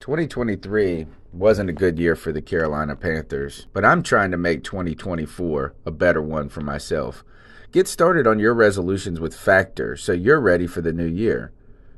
2023 wasn't a good year for the Carolina Panthers, but I'm trying to make 2024 a better one for myself. Get started on your resolutions with Factor so you're ready for the new year.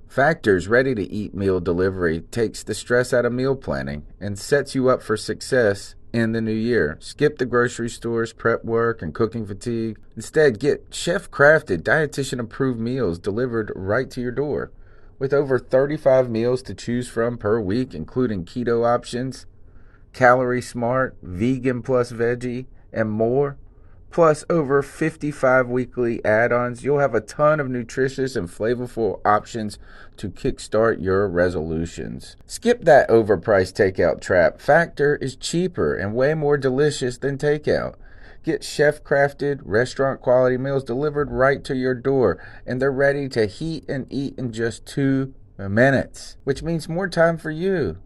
Factor's ready-to-eat meal delivery takes the stress out of meal planning and sets you up for success in the new year. Skip the grocery stores, prep work, and cooking fatigue. Instead, get chef-crafted, dietitian-approved meals delivered right to your door. With over 35 meals to choose from per week, including keto options, calorie smart, vegan plus veggie, and more, plus over 55 weekly add-ons, you'll have a ton of nutritious and flavorful options to kickstart your resolutions. Skip that overpriced takeout trap. Factor is cheaper and way more delicious than takeout. Get chef-crafted, restaurant-quality meals delivered right to your door, and they're ready to heat and eat in just 2 minutes, which means more time for you.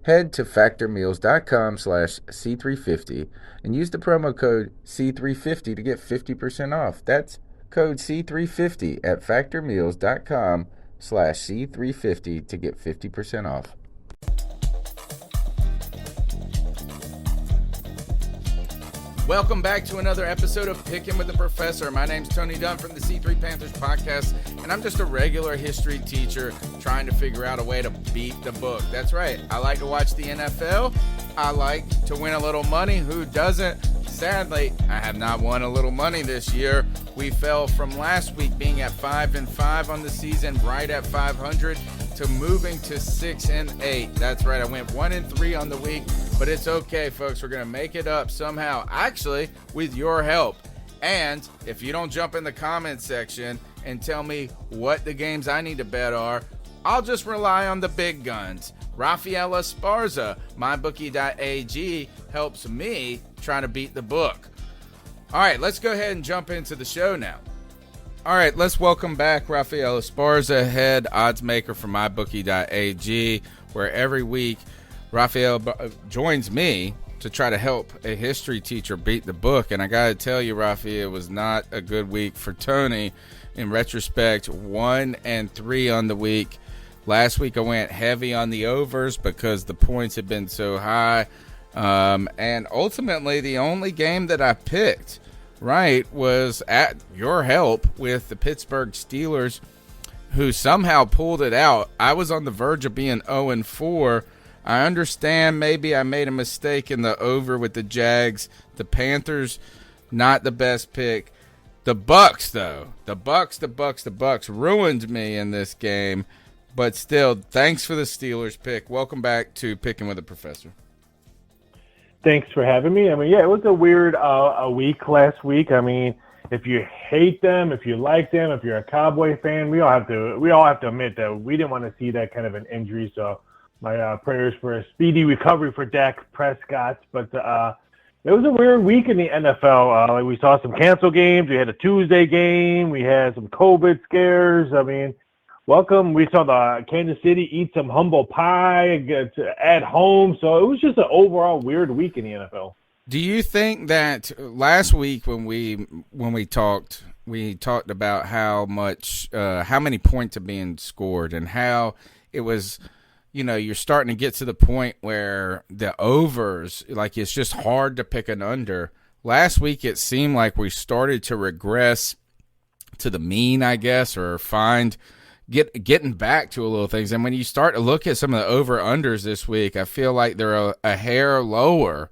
Head to factormeals.com/C350 and use the promo code C350 to get 50% off. That's code C350 at factormeals.com/C350 to get 50% off. Welcome back to another episode of Picking with the Professor. My name's Tony Dunn from the C3 Panthers podcast, and I'm just a regular history teacher trying to figure out a way to beat the book. That's right. I like to watch the NFL. I like to win a little money. Who doesn't? Sadly, I have not won a little money this year. We fell from last week being at 5-5 on the season, right at 500, to moving to 6-8. That's right. I went 1-3 on the week. But it's okay, folks. We're going to make it up somehow, actually, with your help. And if you don't jump in the comment section and tell me what the games I need to bet are, I'll just rely on the big guns. Raphael Esparza, MyBookie.ag, helps me try to beat the book. All right, let's go ahead and jump into the show now. All right, let's welcome back Raphael Esparza, head odds maker for MyBookie.ag, where every week Raphael joins me to try to help a history teacher beat the book. And I got to tell you, Raphael, it was not a good week for Tony. In retrospect, 1-3 on the week. Last week I went heavy on the overs because the points had been so high. And ultimately, the only game that I picked right was at your help with the Pittsburgh Steelers, who somehow pulled it out. I was on the verge of being 0-4. I understand maybe I made a mistake in the over with the Jags. The Panthers, not the best pick. The Bucks, though. The Bucks ruined me in this game. But still, thanks for the Steelers pick. Welcome back to Picking with the Professor. Thanks for having me. I mean, yeah, it was a weird a week last week. I mean, if you hate them, if you like them, if you're a Cowboy fan, we all have to admit that we didn't want to see that kind of an injury. So my prayers for a speedy recovery for Dak Prescott. But it was a weird week in the NFL. We saw some canceled games. We had a Tuesday game. We had some COVID scares. I mean, welcome. We saw the Kansas City eat some humble pie at home. So it was just an overall weird week in the NFL. Do you think that last week when we talked about how many points are being scored and how it was, you're starting to get to the point where the overs, like it's just hard to pick an under. Last week it seemed like we started to regress to the mean, I guess, or getting back to a little things. And when you start to look at some of the over-unders this week, I feel like they're a hair lower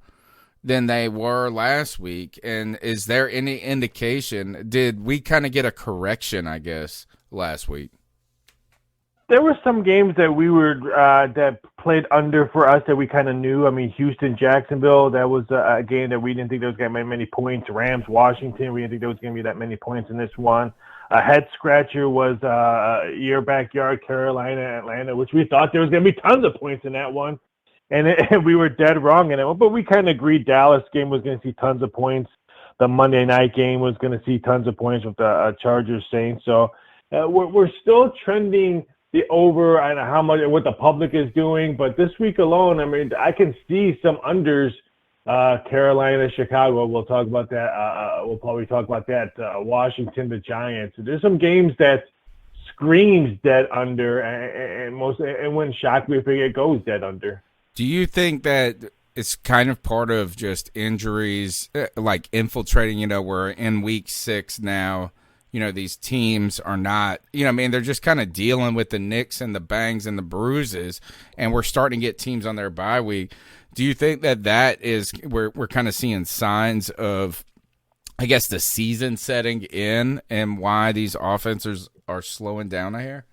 than they were last week. And is there any indication, did we kind of get a correction, I guess, last week? There were some games that we were that played under for us that we kind of knew. I mean, Houston-Jacksonville, that was a game that we didn't think there was going to be many points. Rams-Washington, we didn't think there was going to be that many points in this one. A head-scratcher was your backyard, Carolina-Atlanta, which we thought there was going to be tons of points in that one. And we were dead wrong in it. But we kind of agreed Dallas game was going to see tons of points. The Monday night game was going to see tons of points with the Chargers-Saints. So we're still trending the over and how much what the public is doing, but this week alone, I mean, I can see some unders. Carolina, Chicago. We'll talk about that. We'll probably talk about that. Washington, the Giants. There's some games that screams dead under, and when shocked, we figure it goes dead under. Do you think that it's kind of part of just injuries, like infiltrating? We're in week 6 now. These teams are not, they're just kind of dealing with the nicks and the bangs and the bruises, and we're starting to get teams on their bye week. Do you think that is we're kind of seeing signs of, I guess, the season setting in and why these offenses are slowing down here?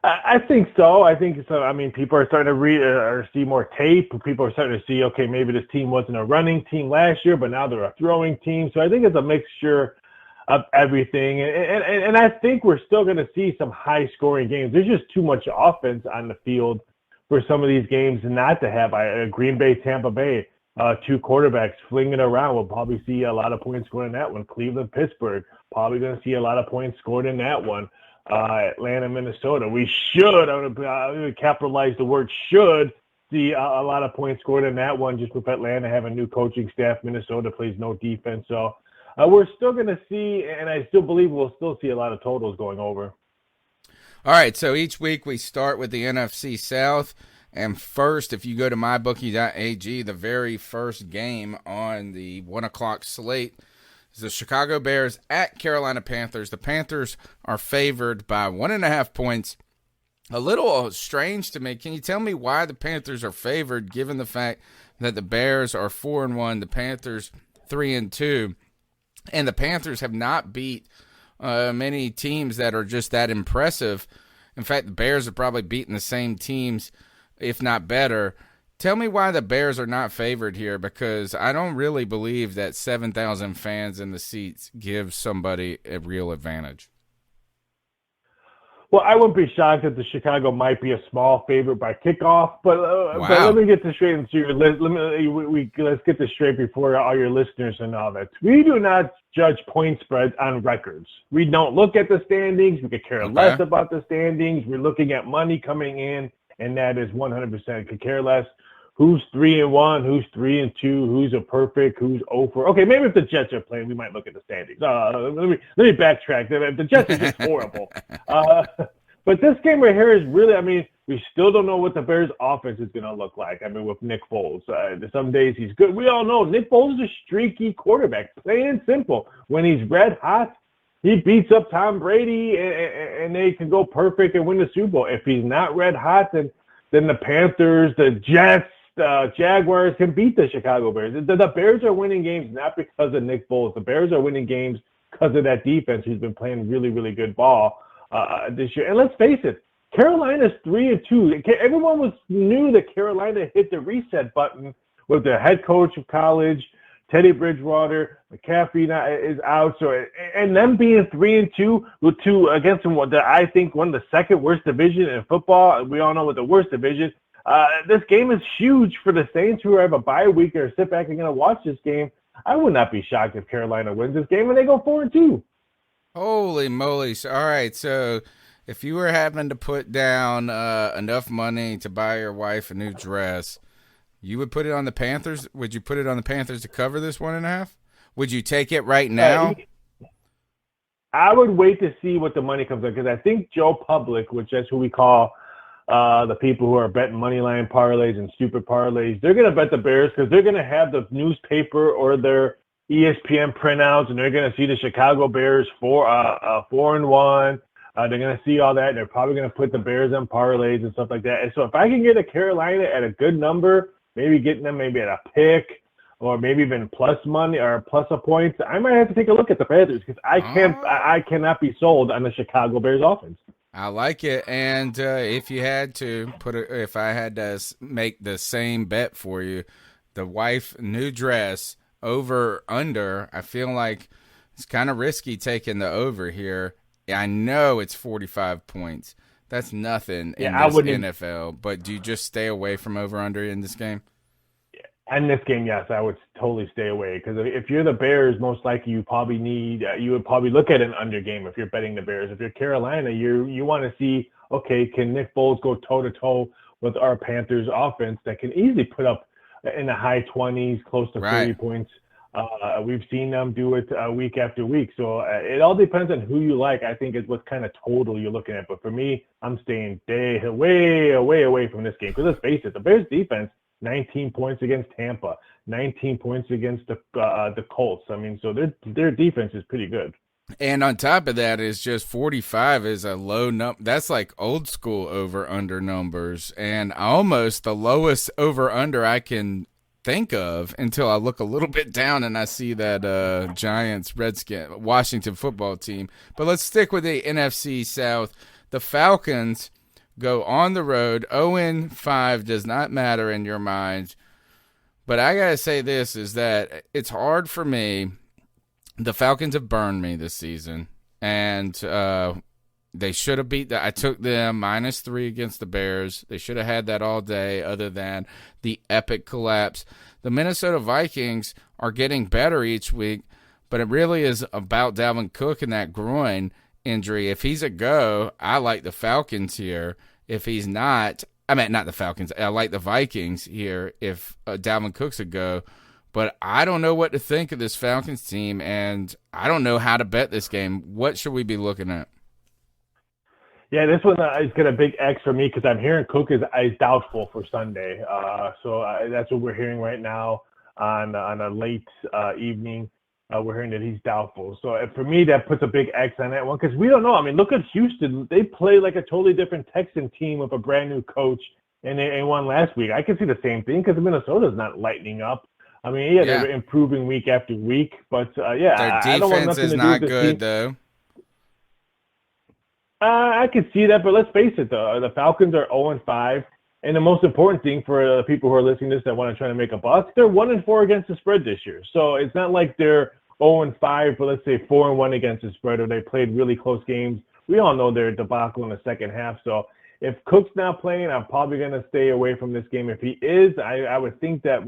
I think so. I think so. I mean, people are starting to read or see more tape. People are starting to see, okay, maybe this team wasn't a running team last year, but now they're a throwing team. So I think it's a mixture of everything. And I think we're still going to see some high-scoring games. There's just too much offense on the field for some of these games not to have. Green Bay, Tampa Bay, 2 quarterbacks flinging around. We'll probably see a lot of points scored in that one. Cleveland, Pittsburgh, probably going to see a lot of points scored in that one. Atlanta, Minnesota. We should, I'm going to capitalize the word should, see a lot of points scored in that one just with Atlanta having a new coaching staff. Minnesota plays no defense. So we're still going to see, and I still believe we'll still see a lot of totals going over. All right, so each week we start with the NFC South. And first, if you go to mybookie.ag, the very first game on the 1 o'clock slate is the Chicago Bears at Carolina Panthers. The Panthers are favored by 1.5 points. A little strange to me. Can you tell me why the Panthers are favored, given the fact that the Bears are 4-1, the Panthers 3-2, and the Panthers have not beat many teams that are just that impressive? In fact, the Bears have probably beaten the same teams, if not better. Tell me why the Bears are not favored here, because I don't really believe that 7,000 fans in the seats gives somebody a real advantage. Well, I wouldn't be shocked that the Chicago might be a small favorite by kickoff, but let me get this straight into your list. Let's get this straight before all your listeners and all that. We do not judge point spreads on records. We don't look at the standings. We could care less about the standings. We're looking at money coming in, and that is 100% could care less. Who's 3-1? Who's 3-2? Who's a perfect? Who's 0-4? Okay, maybe if the Jets are playing, we might look at the standings. Let me backtrack. The Jets are just horrible. But this game right here is really, I mean, we still don't know what the Bears' offense is going to look like. I mean, with Nick Foles, some days he's good. We all know Nick Foles is a streaky quarterback, plain and simple. When he's red hot, he beats up Tom Brady, and they can go perfect and win the Super Bowl. If he's not red hot, then the Panthers, the Jets, the Jaguars can beat the Chicago Bears. The Bears are winning games not because of Nick Foles. The Bears are winning games because of that defense who's been playing really, really good ball this year. And let's face it, Carolina's 3-2. Everyone knew that Carolina hit the reset button with their head coach of college, Teddy Bridgewater. McCaffrey is out. So, and them being 3-2 against what I think one of the second worst division in football. We all know what the worst division. This game is huge for the Saints who have a bye week or sit back and going to watch this game. I would not be shocked if Carolina wins this game and they go 4-2. Holy moly. All right, so if you were having to put down enough money to buy your wife a new dress, you would put it on the Panthers? Would you put it on the Panthers to cover this 1.5? Would you take it right now? I would wait to see what the money comes up, because I think Joe Public, which is who we call the people who are betting money line parlays and stupid parlays, they're going to bet the Bears because they're going to have the newspaper or their ESPN printouts, and they're going to see the Chicago Bears 4-1. They're going to see all that. They're probably going to put the Bears on parlays and stuff like that. And so if I can get a Carolina at a good number, maybe getting them maybe at a pick or maybe even plus money or plus a point, I might have to take a look at the Panthers because I cannot be sold on the Chicago Bears offense. I like it. And if you had to if I had to make the same bet for you, the wife new dress over under, I feel like it's kind of risky taking the over here. I know it's 45 points. That's nothing in this NFL. But do you just stay away from over under in this game? In this game, yes, I would totally stay away because if you're the Bears, most likely you probably you would probably look at an under game if you're betting the Bears. If you're Carolina, you want to see, okay, can Nick Foles go toe to toe with our Panthers offense that can easily put up in the high 20s, close to 30 points We've seen them do it week after week. So it all depends on who you like, I think, is what kind of total you're looking at. But for me, I'm staying way away from this game. Because let's face it, the Bears defense, 19 points against Tampa, 19 points against the Colts. I mean, so their defense is pretty good. And on top of that is just 45 is a low number. That's like old school over-under numbers. And almost the lowest over-under I can think of until I look a little bit down and I see that Giants, Redskins, Washington football team. But let's stick with the NFC South. The Falcons go on the road. 0-5 does not matter in your mind. But I got to say this, is that it's hard for me. The Falcons have burned me this season, and they should have beat that. I took them -3 against the Bears. They should have had that all day, other than the epic collapse. The Minnesota Vikings are getting better each week, but it really is about Dalvin Cook and that groin injury. If he's a go, I like the Falcons here. If he's not, I mean, not the Falcons. I like the Vikings here if Dalvin Cook's a go. But I don't know what to think of this Falcons team, and I don't know how to bet this game. What should we be looking at? Yeah, this one is got a big X for me because I'm hearing Cook is doubtful for Sunday. So that's what we're hearing right now on a late evening. We're hearing that he's doubtful. So for me, that puts a big X on that one because we don't know. I mean, look at Houston. They play like a totally different Texan team with a brand new coach, and they won last week. I can see the same thing because Minnesota's not lightening up. I mean, they're improving week after week, but their defense is not good though. I can see that, but let's face it, the Falcons are 0-5, and the most important thing for people who are listening to this that want to try to make a buck, they're 1-4 against the spread this year. So it's not like they're 0-5, but let's say 4-1 against the spread, or they played really close games. We all know they're debacle in the second half. So if Cook's not playing, I'm probably going to stay away from this game. If he is, I would think that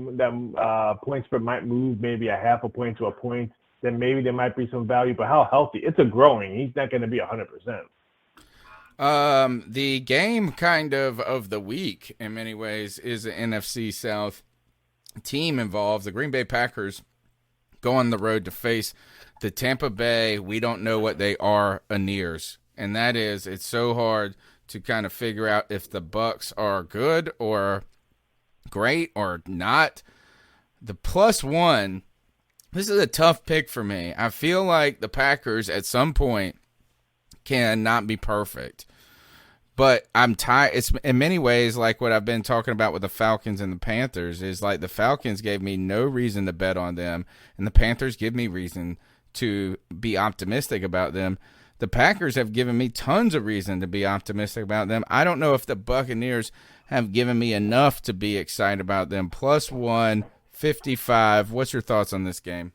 point spread might move maybe a half a point to a point. Then maybe there might be some value. But how healthy? It's a growing. He's not going to be 100%. The game kind of the week in many ways is the NFC South team involved. The Green Bay Packers go on the road to face the Tampa Bay. We don't know what they are Anears. And that is, it's so hard to kind of figure out if the Bucs are good or great or not. The +1, this is a tough pick for me. I feel like the Packers at some point cannot be perfect. But I'm tired. It's in many ways like what I've been talking about with the Falcons and the Panthers, is like the Falcons gave me no reason to bet on them, and the Panthers give me reason to be optimistic about them. The Packers have given me tons of reason to be optimistic about them. I don't know if the Buccaneers have given me enough to be excited about them. +1, 55. What's your thoughts on this game?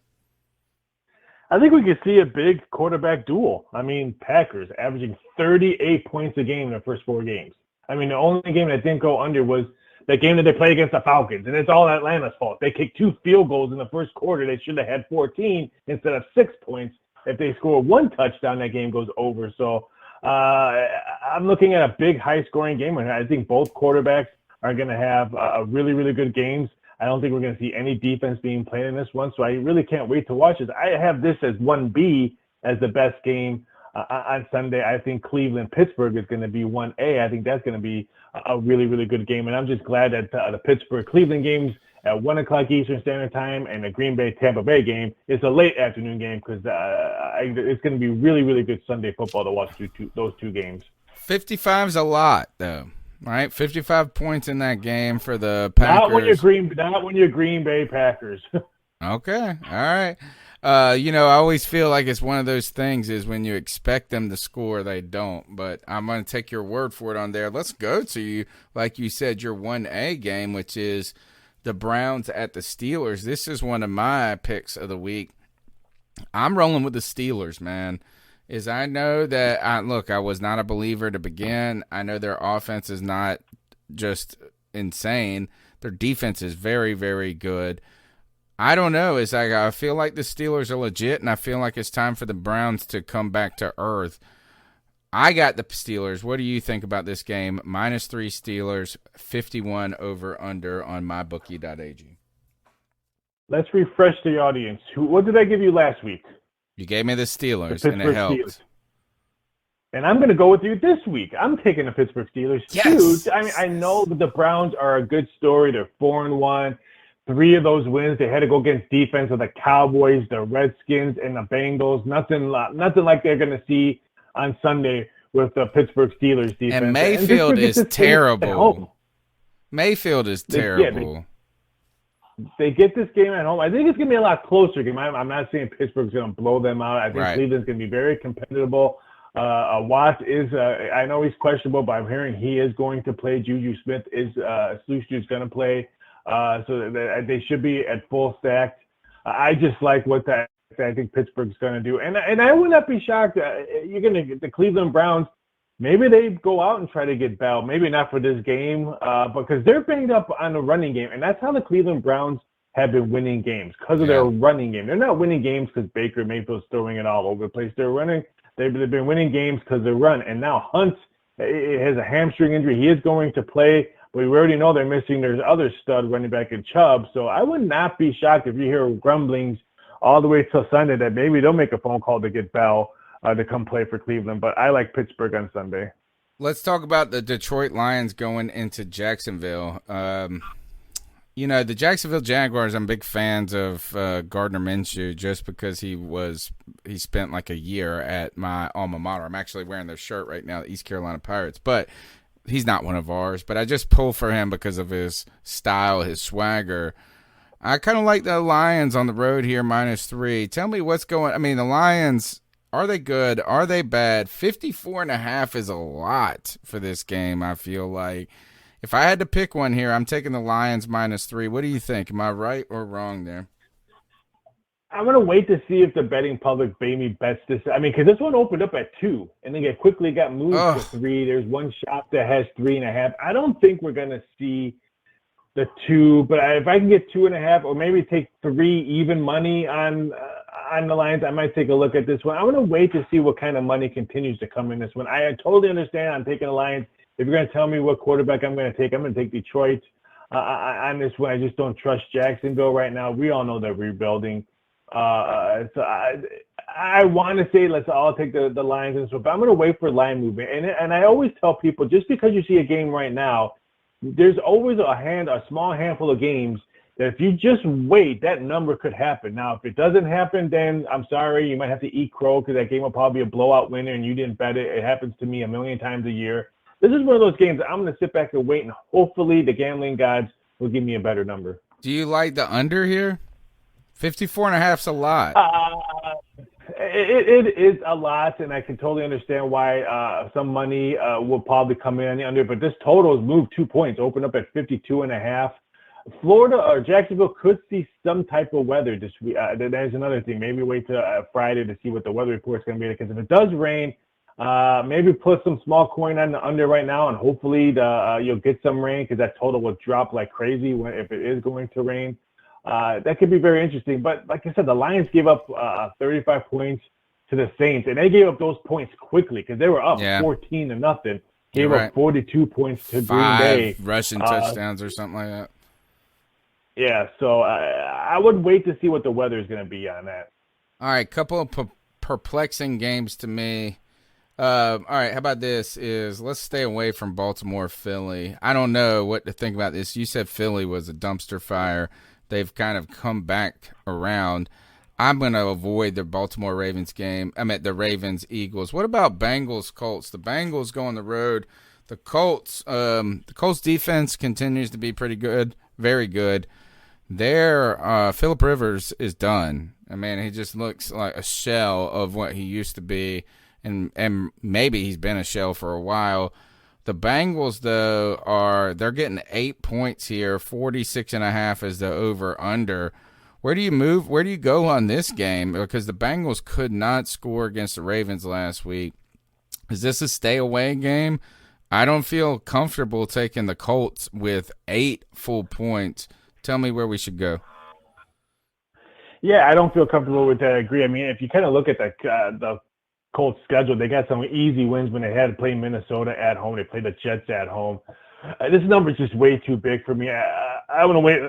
I think we could see a big quarterback duel. I mean, Packers averaging 38 points a game in their first 4 games. I mean, the only game that didn't go under was the game that they played against the Falcons, and it's all Atlanta's fault. They kicked 2 field goals in the first quarter. They should have had 14 instead of 6 points. If they score 1 touchdown, that game goes over. So I'm looking at a big, high-scoring game. I think both quarterbacks are going to have really, really good games. I don't think we're going to see any defense being played in this one, so I really can't wait to watch this. I have this as 1B as the best game on Sunday. I think Cleveland-Pittsburgh is going to be 1A. I think that's going to be a really, really good game, and I'm just glad that the Pittsburgh-Cleveland games at 1 o'clock Eastern Standard Time, and the Green Bay-Tampa Bay game is a late afternoon game because it's going to be really, really good Sunday football to watch those 2 games. 55 is a lot, though. Right, 55 points in that game for the Packers. Not when you're Green Bay Packers. Okay, all right. I always feel like it's one of those things is when you expect them to score, they don't. But I'm going to take your word for it on there. Let's go to you, like you said, your 1A game, which is the Browns at the Steelers. This is one of my picks of the week. I'm rolling with the Steelers, man. I know that, I was not a believer to begin. I know their offense is not just insane. Their defense is very, very good. I don't know. I feel like the Steelers are legit, and I feel like it's time for the Browns to come back to earth. I got the Steelers. What do you think about this game? -3 Steelers, 51 over under on mybookie.ag. let's refresh the audience. What did I give you last week? You gave me the The Steelers, and it Pittsburgh helped. Steelers. And I'm going to go with you this week. I'm taking the Pittsburgh Steelers Yes. too. I mean, I know that the Browns are a good story. They're 4-1. 3 of those wins, they had to go against defense of the Cowboys, the Redskins, and the Bengals. Nothing like they're going to see on Sunday with the Pittsburgh Steelers defense. And Mayfield is terrible. Mayfield is terrible. They get this game at home. I think it's going to be a lot closer game. I'm not saying Pittsburgh's going to blow them out. I think Cleveland's going to be very competitive. Watt is, I know he's questionable, but I'm hearing he is going to play. Juju Smith is going to play. So they should be at full stack. I just like what I think Pittsburgh's going to do. And I would not be shocked. You're going to get the Cleveland Browns. Maybe they go out and try to get Bell. Maybe not for this game, because they're banged up on the running game. And that's how the Cleveland Browns have been winning games, because of their running game. They're not winning games because Baker Mayfield's throwing it all over the place. They've been winning games because they run. And now Hunt has a hamstring injury. He is going to play, but we already know they're missing their other stud running back in Chubb. So I would not be shocked if you hear grumblings all the way till Sunday that maybe they'll make a phone call to get Bell to come play for Cleveland. But I like Pittsburgh on Sunday. Let's talk about the Detroit Lions going into Jacksonville. The Jacksonville Jaguars, I'm big fans of Gardner Minshew just because he spent like a year at my alma mater. I'm actually wearing their shirt right now, the East Carolina Pirates, but he's not one of ours. But I just pull for him because of his style, his swagger. I kind of like the Lions on the road here, -3. Tell me what's going. I mean, the Lions, are they good? Are they bad? 54.5 is a lot for this game, I feel like. If I had to pick one here, I'm taking the Lions -3. What do you think? Am I right or wrong there? I'm going to wait to see if the betting public maybe bets this. I mean, because this one opened up at 2, and then it quickly got moved to 3. There's one shop that has 3.5. I don't think we're going to see the 2, but if I can get 2.5 or maybe take 3 even money on the Lions, I might take a look at this one. I'm going to wait to see what kind of money continues to come in this one. I totally understand I'm taking the Lions. If you're going to tell me what quarterback I'm going to take Detroit on this one. I just don't trust Jacksonville right now. We all know they're rebuilding. So I want to say let's all take the Lions in this one, but I'm going to wait for line movement. And I always tell people, just because you see a game right now, there's always a small handful of games that if you just wait, that number could happen. Now, if it doesn't happen, then I'm sorry, you might have to eat crow because that game will probably be a blowout winner and you didn't bet it. It happens to me a million times a year. This is one of those games that I'm going to sit back and wait, and hopefully the gambling gods will give me a better number. Do you like the under here? 54.5 is a lot. It is a lot, and I can totally understand why some money will probably come in on the under, but this total has moved 2 points, opened up at 52.5. Florida or Jacksonville could see some type of weather this week. There's another thing. Maybe wait till Friday to see what the weather report's going to be, because if it does rain, maybe put some small coin on the under right now, and hopefully you'll get some rain, because that total will drop like crazy if it is going to rain. That could be very interesting. But like I said, the Lions gave up 35 points to the Saints, and they gave up those points quickly because they were up 14-0. Gave up 42 points to Green Bay. 5 rushing touchdowns or something like that. Yeah, so I would wait to see what the weather is going to be on that. All right, couple of perplexing games to me. All right, how about this? Let's stay away from Baltimore, Philly. I don't know what to think about this. You said Philly was a dumpster fire. They've kind of come back around. I'm going to avoid the Baltimore Ravens game. I meant the Ravens Eagles. What about Bengals Colts? The Bengals go on the road. The Colts defense continues to be pretty good, very good. Phillip Rivers is done. I mean, he just looks like a shell of what he used to be, and maybe he's been a shell for a while. The Bengals, though, they're getting 8 points here. 46.5 is the over-under. Where do you move? Where do you go on this game? Because the Bengals could not score against the Ravens last week. Is this a stay-away game? I don't feel comfortable taking the Colts with 8 full points. Tell me where we should go. Yeah, I don't feel comfortable with that. I agree. I mean, if you kind of look at the Colts schedule, they got some easy wins when they had to play Minnesota at home. They played the Jets at home. This number is just way too big for me. I want to wait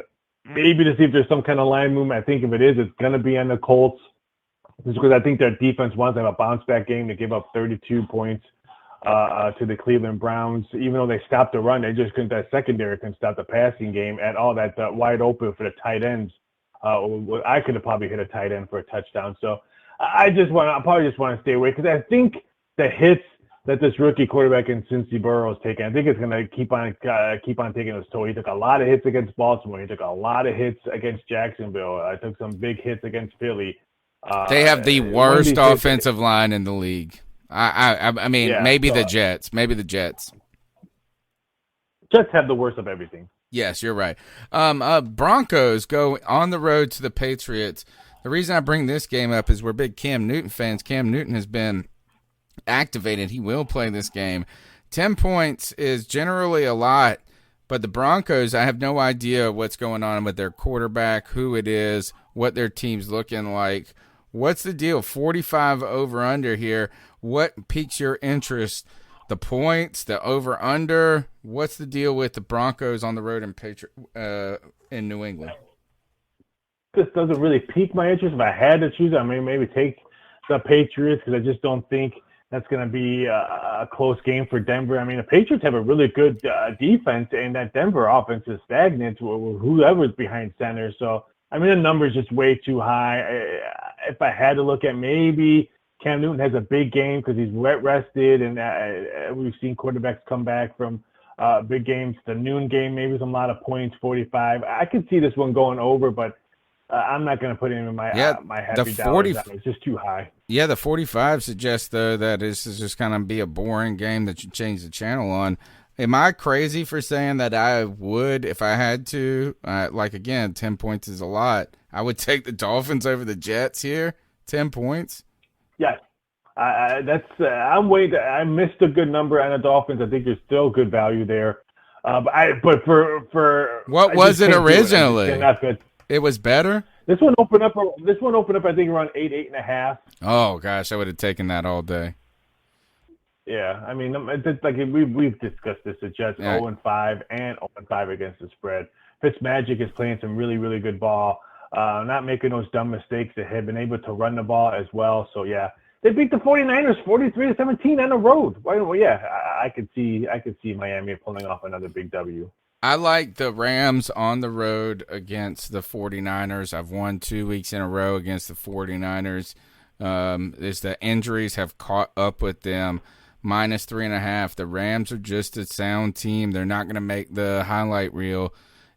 maybe to see if there's some kind of line movement. I think if it is, it's going to be on the Colts. Just because I think their defense wants to have a bounce back game. They give up 32 points to the Cleveland Browns. Even though they stopped the run, they just couldn't. That secondary couldn't stop the passing game at all. That wide open for the tight ends. I could have probably hit a tight end for a touchdown. So I probably just want to stay away because I think the hits that this rookie quarterback in Cincy Burrow is taking, I think it's going to keep on taking his toll. He took a lot of hits against Baltimore. He took a lot of hits against Jacksonville. I took some big hits against Philly. They have the worst offensive line in the league. I mean, yeah, maybe the Jets. Maybe the Jets. Jets have the worst of everything. Yes, you're right. Broncos go on the road to the Patriots. The reason I bring this game up is we're big Cam Newton fans. Cam Newton has been activated. He will play this game. 10 points is generally a lot, but the Broncos, I have no idea what's going on with their quarterback, who it is, what their team's looking like. What's the deal? 45 over-under here. What piques your interest? The points, the over-under. What's the deal with the Broncos on the road in New England? This doesn't really pique my interest. If I had to choose, I mean, maybe take the Patriots because I just don't think that's going to be a close game for Denver. I mean, the Patriots have a really good defense, and that Denver offense is stagnant with whoever's behind center. So, I mean, the number's just way too high. If I had to look at maybe Cam Newton has a big game because he's rested, and we've seen quarterbacks come back from big games. The noon game, maybe some lot of points, 45. I could see this one going over, but I'm not going to put him in my happy dollars. It's just too high. Yeah, the 45 suggests, though, that this is just going to be a boring game that you change the channel on. Am I crazy for saying that I would, if I had to, again, 10 points is a lot. I would take the Dolphins over the Jets here, 10 points. Yes. I'm waiting. I missed a good number on the Dolphins. I think there's still good value there. But for what was it originally? It was better. This one opened up. I think around 8.5. Oh gosh, I would have taken that all day. Yeah, I mean, it's like we've discussed this. The Jets 0-5 and 0-5 against the spread. Fitzmagic is playing some really, really good ball. Not making those dumb mistakes. They have been able to run the ball as well. So yeah, they beat the 49ers 43-17 on the road. Well, yeah, I could see Miami pulling off another big W. I like the Rams on the road against the 49ers. I've won 2 weeks in a row against the 49ers. As the injuries have caught up with them. -3.5. The Rams are just a sound team. They're not going to make the highlight reel.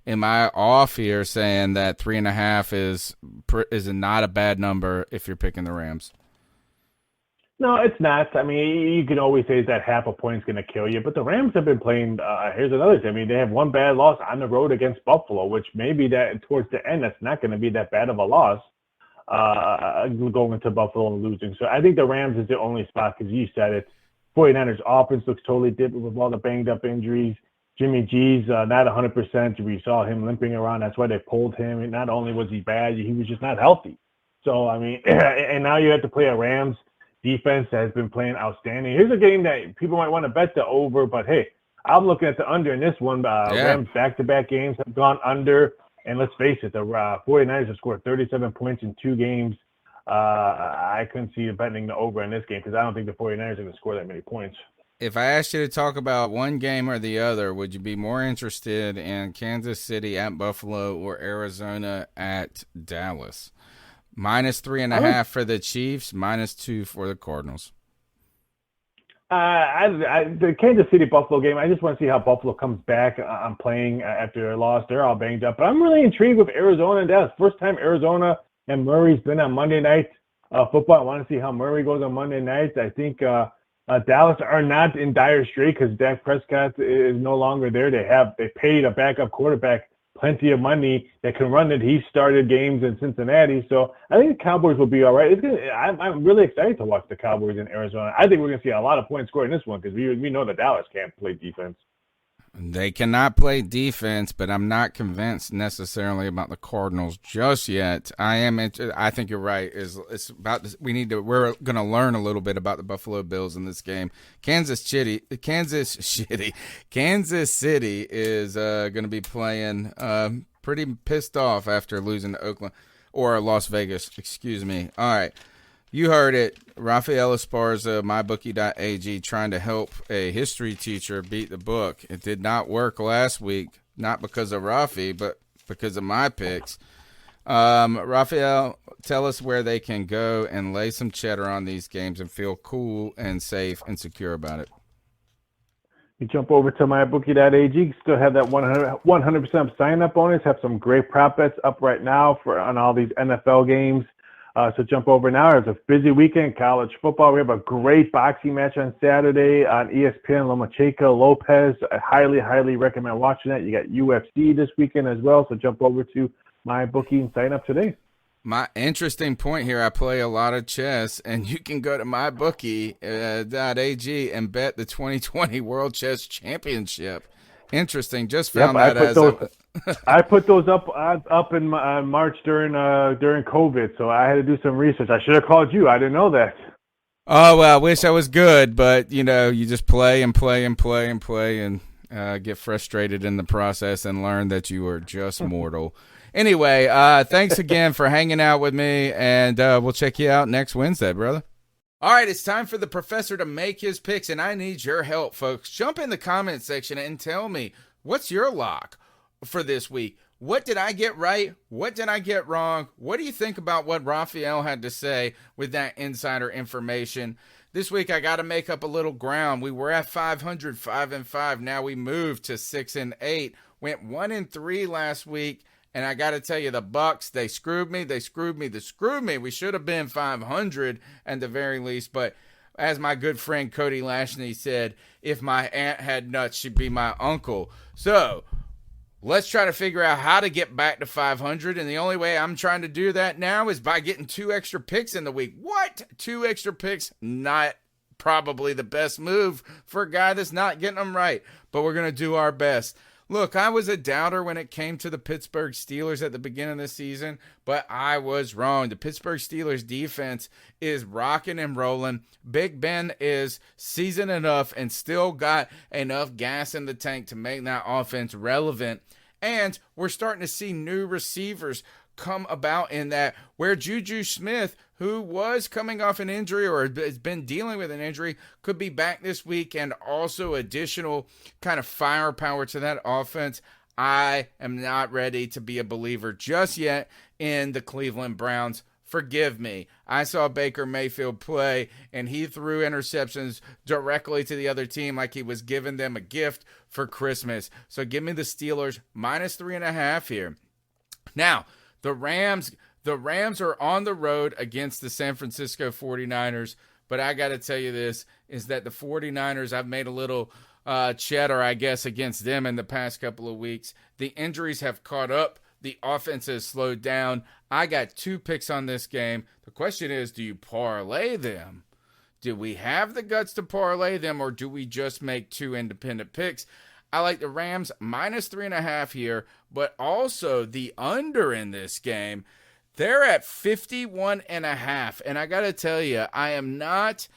Am I off here saying that 3.5 is not a bad number if you're picking the Rams? No, it's not. I mean, you can always say that half a point is going to kill you, but the Rams have been playing. Here's another thing. I mean, they have one bad loss on the road against Buffalo, which maybe that towards the end, that's not going to be that bad of a loss going into Buffalo and losing. So I think the Rams is the only spot because you said it. 49ers offense looks totally different with all the banged up injuries. Jimmy G's not 100%. We saw him limping around. That's why they pulled him. And not only was he bad, he was just not healthy. So, I mean, and now you have to play a Rams defense that has been playing outstanding. Here's a game that people might want to bet the over, but hey, I'm looking at the under in this one. Rams back-to-back games have gone under. And let's face it, the 49ers have scored 37 points in 2 games. I couldn't see betting the over in this game because I don't think the 49ers are going to score that many points. If I asked you to talk about one game or the other, would you be more interested in Kansas City at Buffalo or Arizona at Dallas? -3.5 for the Chiefs, -2 for the Cardinals. The Kansas City Buffalo game, I just want to see how Buffalo comes back on playing after their loss. They're all banged up, but I'm really intrigued with Arizona and Dallas. First time Arizona and Murray's been on Monday Night Football. I want to see how Murray goes on Monday nights. I think Dallas are not in dire strait because Dak Prescott is no longer there. They paid a backup quarterback plenty of money that can run it. He started games in Cincinnati, so I think the Cowboys will be all right. I'm really excited to watch the Cowboys in Arizona. I think we're going to see a lot of points scored in this one because we know that Dallas can't play defense. They cannot play defense, but I'm not convinced necessarily about the Cardinals just yet. I think you're right. It's about this, we're going to learn a little bit about the Buffalo Bills in this game. Kansas City is going to be playing pretty pissed off after losing to Oakland or Las Vegas. Excuse me. All right. You heard it. Raphael Esparza, MyBookie.ag, trying to help a history teacher beat the book. It did not work last week, not because of Rafi, but because of my picks. Raphael, tell us where they can go and lay some cheddar on these games and feel cool and safe and secure about it. You jump over to MyBookie.ag, still have that 100% sign-up bonus, have some great prop bets up right now on all these NFL games. So jump over now. It's a busy weekend, college football. We have a great boxing match on Saturday on ESPN, Lomachenko, Lopez. I highly, highly recommend watching that. You got UFC this weekend as well, so jump over to MyBookie and sign up today. My interesting point here, I play a lot of chess, and you can go to MyBookie.ag and bet the 2020 World Chess Championship. Interesting. Just found I put those up in March during COVID, so I had to do some research. I should have called you. I didn't know that. Oh, well, I wish I was good, but, you just play and get frustrated in the process and learn that you are just mortal. Anyway, thanks again for hanging out with me, and we'll check you out next Wednesday, brother. All right, it's time for the professor to make his picks, and I need your help, folks. Jump in the comment section and tell me, what's your lock for this week? What did I get right? What did I get wrong? What do you think about what Raphael had to say with that insider information? This week, I got to make up a little ground. We were at 500, 5-5. Now we moved to 6-8. Went 1-3 last week. And I got to tell you, the Bucks, they screwed me. We should have been 500 at the very least. But as my good friend Cody Lashney said, if my aunt had nuts, she'd be my uncle. So let's try to figure out how to get back to 500. And the only way I'm trying to do that now is by getting 2 extra picks in the week. What? 2 extra picks? Not probably the best move for a guy that's not getting them right. But we're going to do our best. Look, I was a doubter when it came to the Pittsburgh Steelers at the beginning of the season, but I was wrong. The Pittsburgh Steelers defense is rocking and rolling. Big Ben is seasoned enough and still got enough gas in the tank to make that offense relevant. And we're starting to see new receivers come about in that, where Juju Smith, who was coming off an injury or has been dealing with an injury, could be back this week, and also additional kind of firepower to that offense. I am not ready to be a believer just yet in the Cleveland Browns. Forgive me. I saw Baker Mayfield play, and he threw interceptions directly to the other team like he was giving them a gift for Christmas. So give me the Steelers -3.5 here. Now, the Rams are on the road against the San Francisco 49ers, but I got to tell you this, is that the 49ers, I've made a little cheddar, I guess, against them in the past couple of weeks. The injuries have caught up. The offense has slowed down. I got 2 picks on this game. The question is, do you parlay them? Do we have the guts to parlay them, or do we just make 2 independent picks? I like the Rams -3.5 here, but also the under in this game. They're at 51.5, and I got to tell you, I am not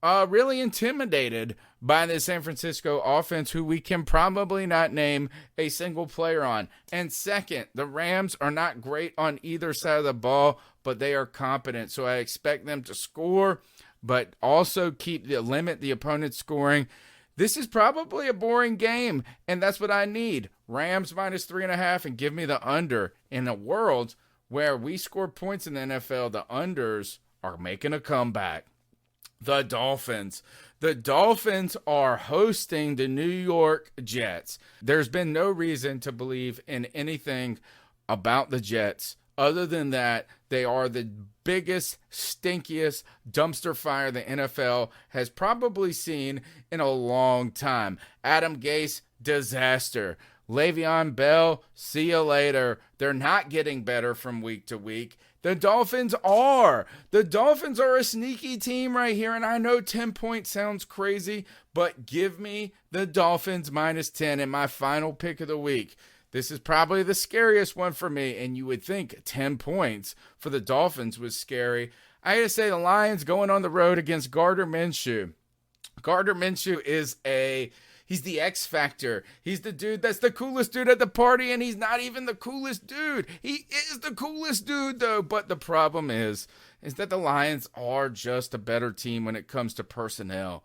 really intimidated by the San Francisco offense, who we can probably not name a single player on. And second, the Rams are not great on either side of the ball, but they are competent, so I expect them to score, but also limit the opponent's scoring. This is probably a boring game, and that's what I need. Rams -3.5, and give me the under. In a world where we score points in the NFL, the unders are making a comeback. The Dolphins. The Dolphins are hosting the New York Jets. There's been no reason to believe in anything about the Jets other than that they are the biggest, stinkiest dumpster fire the NFL has probably seen in a long time. Adam Gase, disaster. Le'Veon Bell, see you later. They're not getting better from week to week. The Dolphins are. The Dolphins are a sneaky team right here, and I know 10 points sounds crazy, but give me the Dolphins minus 10 in my final pick of the week. This is probably the scariest one for me, and you would think 10 points for the Dolphins was scary. I gotta say the Lions going on the road against Gardner Minshew. Gardner Minshew he's the X Factor. He's the dude that's the coolest dude at the party, and he's not even the coolest dude. He is the coolest dude, though. But the problem is that the Lions are just a better team when it comes to personnel.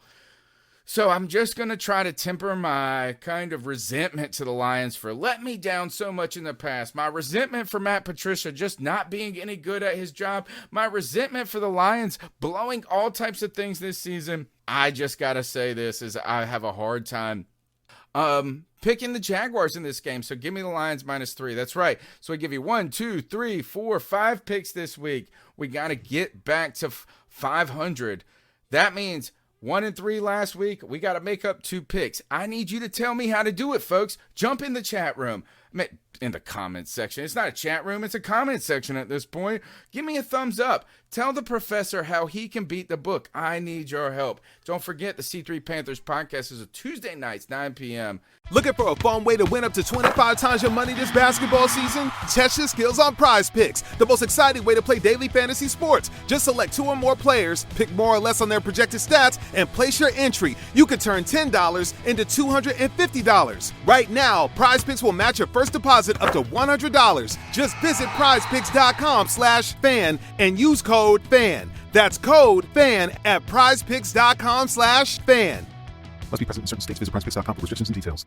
So I'm just going to try to temper my kind of resentment to the Lions for letting me down so much in the past. My resentment for Matt Patricia just not being any good at his job. My resentment for the Lions blowing all types of things this season. I just got to say this is I have a hard time picking the Jaguars in this game. So give me the Lions minus 3. That's right. So I give you 1, 2, 3, 4, 5 picks this week. We got to get back to 500. That means 1-3 last week. We got to make up 2 picks. I need you to tell me how to do it, folks. Jump in the chat room. In the comments section. It's not a chat room. It's a comment section at this point. Give me a thumbs up. Tell the professor how he can beat the book. I need your help. Don't forget the C3 Panthers podcast is a Tuesday nights, 9 p.m. Looking for a fun way to win up to 25 times your money this basketball season? Test your skills on Prize Picks, the most exciting way to play daily fantasy sports. Just select 2 or more players, pick more or less on their projected stats, and place your entry. You can turn $10 into $250. Right now, Prize Picks will match your first deposit up to $100. Just visit prizepicks.com/fan and use code FAN. That's code FAN at prizepicks.com/fan. Must be present in certain states. Visit prizepicks.com for restrictions and details.